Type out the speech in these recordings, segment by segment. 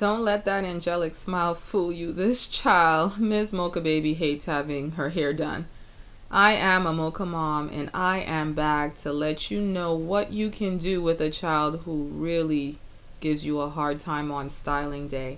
Don't let that angelic smile fool you. This child, Ms. Mocha Baby, hates having her hair done. I am a Mocha mom, and I am back to let you know what you can do with a child who really gives you a hard time on styling day.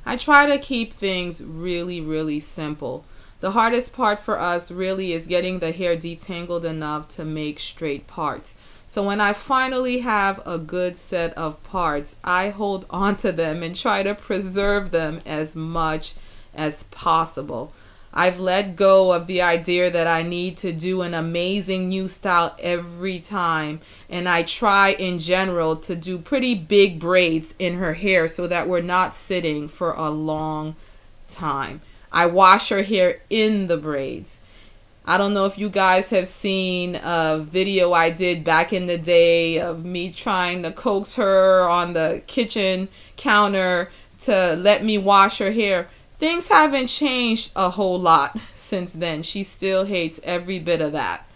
I try to keep things really simple. The hardest part for us really is getting the hair detangled enough to make straight parts. So when I finally have a good set of parts, I hold on to them and try to preserve them as much as possible. I've let go of the idea that I need to do an amazing new style every time, and I try in general to do pretty big braids in her hair so that we're not sitting for a long time. I wash her hair in the braids. I don't know if you guys have seen a video I did back in the day of me trying to coax her on the kitchen counter to let me wash her hair. Things haven't changed a whole lot since then. She still hates every bit of that.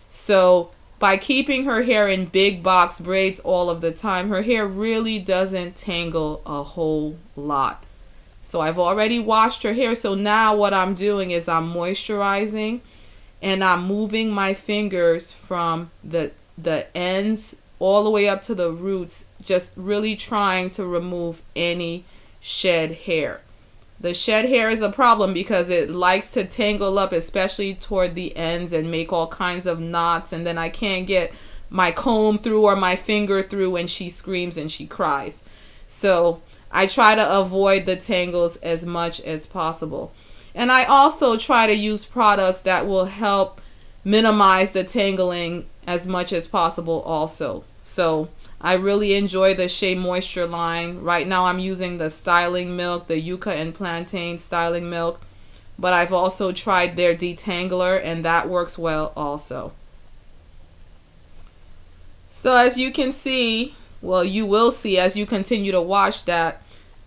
So by keeping her hair in big box braids all of the time, her hair really doesn't tangle a whole lot. So I've already washed her hair. So now what I'm doing is I'm moisturizing and I'm moving my fingers from the ends all the way up to the roots, just really trying to remove any shed hair. The shed hair is a problem because it likes to tangle up, especially toward the ends, and make all kinds of knots, and then I can't get my comb through or my finger through when she screams and she cries. So I try to avoid the tangles as much as possible. And I also try to use products that will help minimize the tangling as much as possible also. So I really enjoy the Shea Moisture line. Right now I'm using the styling milk, the yucca and plantain styling milk. But I've also tried their detangler, and that works well also. So as you can see, well, you will see as you continue to wash that,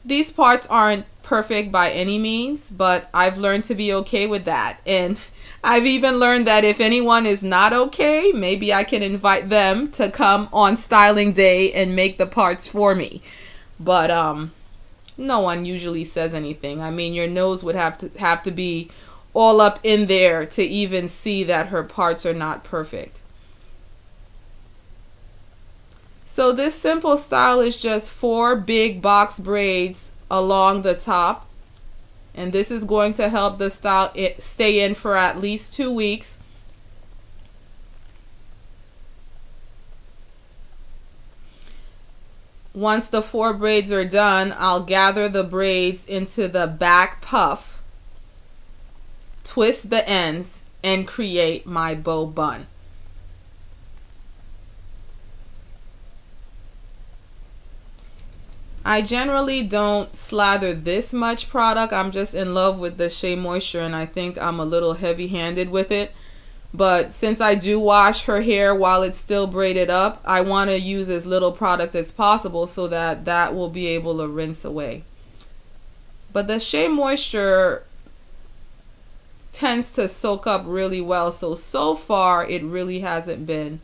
these parts aren't perfect by any means, but I've learned to be okay with that. And I've even learned that if anyone is not okay, maybe I can invite them to come on styling day and make the parts for me. But no one usually says anything. I mean, your nose would have to be all up in there to even see that her parts are not perfect. So this simple style is just 4 big box braids along the top. And this is going to help the style stay in for at least 2 weeks. Once the 4 braids are done, I'll gather the braids into the back puff, twist the ends, and create my bow bun. I generally don't slather this much product. I'm just in love with the Shea Moisture, and I think I'm a little heavy-handed with it. But since I do wash her hair while it's still braided up, I want to use as little product as possible so that that will be able to rinse away. But the Shea Moisture tends to soak up really well, so far it really hasn't been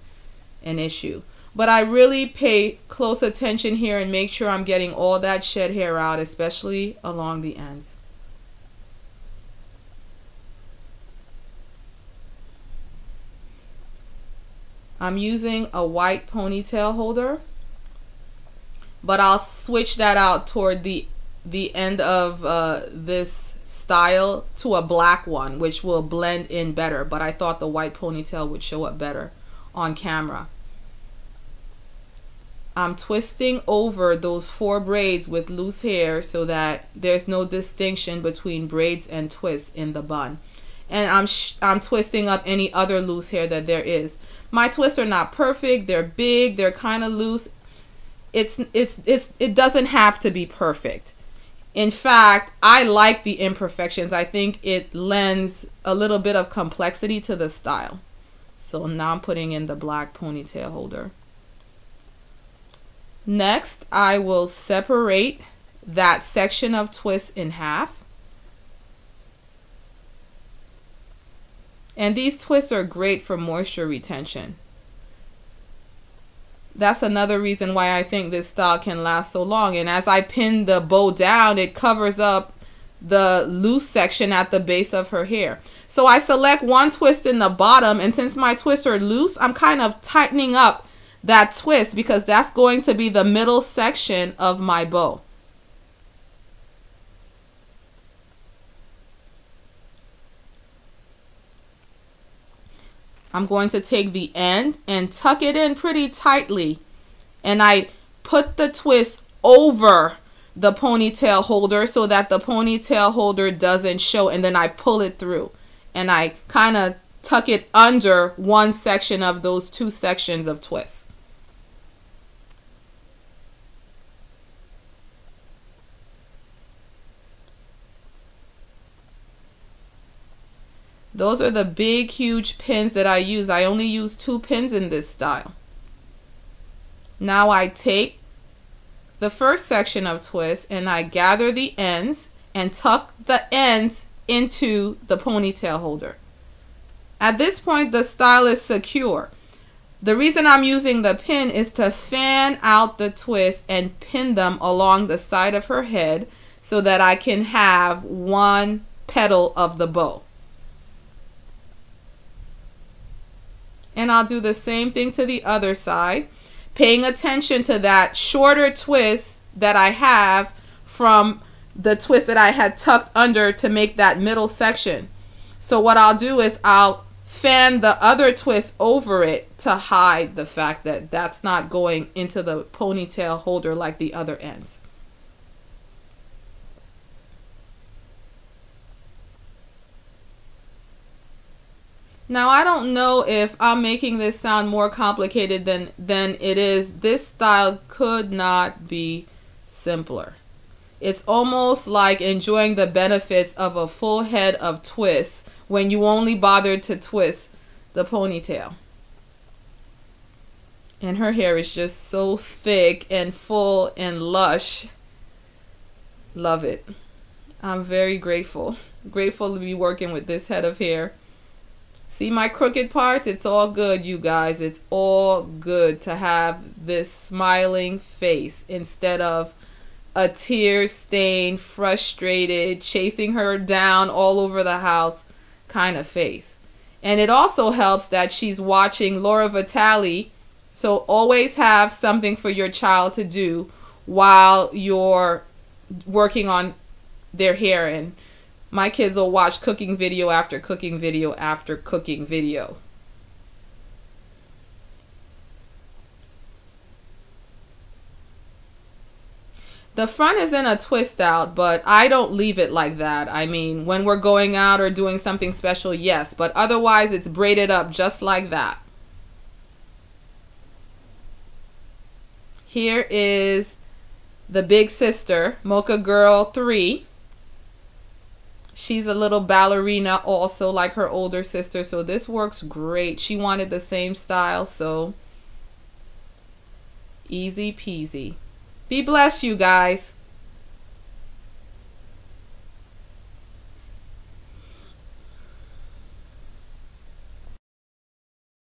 an issue. But I really pay close attention here and make sure I'm getting all that shed hair out, especially along the ends. I'm using a white ponytail holder, but I'll switch that out toward the end of this style to a black one, which will blend in better. But I thought the white ponytail would show up better on camera. I'm twisting over those 4 braids with loose hair so that there's no distinction between braids and twists in the bun. And I'm twisting up any other loose hair that there is. My twists are not perfect. They're big. They're kind of loose. It doesn't have to be perfect. In fact, I like the imperfections. I think it lends a little bit of complexity to the style. So now I'm putting in the black ponytail holder. Next, I will separate that section of twist in half. And these twists are great for moisture retention. That's another reason why I think this style can last so long. And as I pin the bow down, it covers up the loose section at the base of her hair. So I select one twist in the bottom, and since my twists are loose, I'm kind of tightening up that twist because that's going to be the middle section of my bow. I'm going to take the end and tuck it in pretty tightly, and I put the twist over the ponytail holder so that the ponytail holder doesn't show, and then I pull it through and I kind of tuck it under one section of those two sections of twists. Those are the big, huge pins that I use. I only use 2 pins in this style. Now I take the first section of twist and I gather the ends and tuck the ends into the ponytail holder. At this point, the style is secure. The reason I'm using the pin is to fan out the twist and pin them along the side of her head so that I can have one petal of the bow. And I'll do the same thing to the other side, paying attention to that shorter twist that I have from the twist that I had tucked under to make that middle section. So what I'll do is I'll fan the other twist over it to hide the fact that that's not going into the ponytail holder like the other ends. Now, I don't know if I'm making this sound more complicated than it is. This style could not be simpler. It's almost like enjoying the benefits of a full head of twists when you only bothered to twist the ponytail. And her hair is just so thick and full and lush. Love it. I'm very grateful. Grateful to be working with this head of hair. See my crooked parts? It's all good, you guys. It's all good to have this smiling face instead of a tear-stained, frustrated, chasing her down all over the house kind of face. And it also helps that she's watching Laura Vitale, so always have something for your child to do while you're working on their hair. And my kids will watch cooking video after cooking video after cooking video. The front is in a twist out, but I don't leave it like that. I mean, when we're going out or doing something special, yes, but otherwise it's braided up just like that. Here is the big sister, Mocha Girl 3. She's a little ballerina also like her older sister, so this works great. She wanted the same style, so easy peasy. Be blessed, you guys.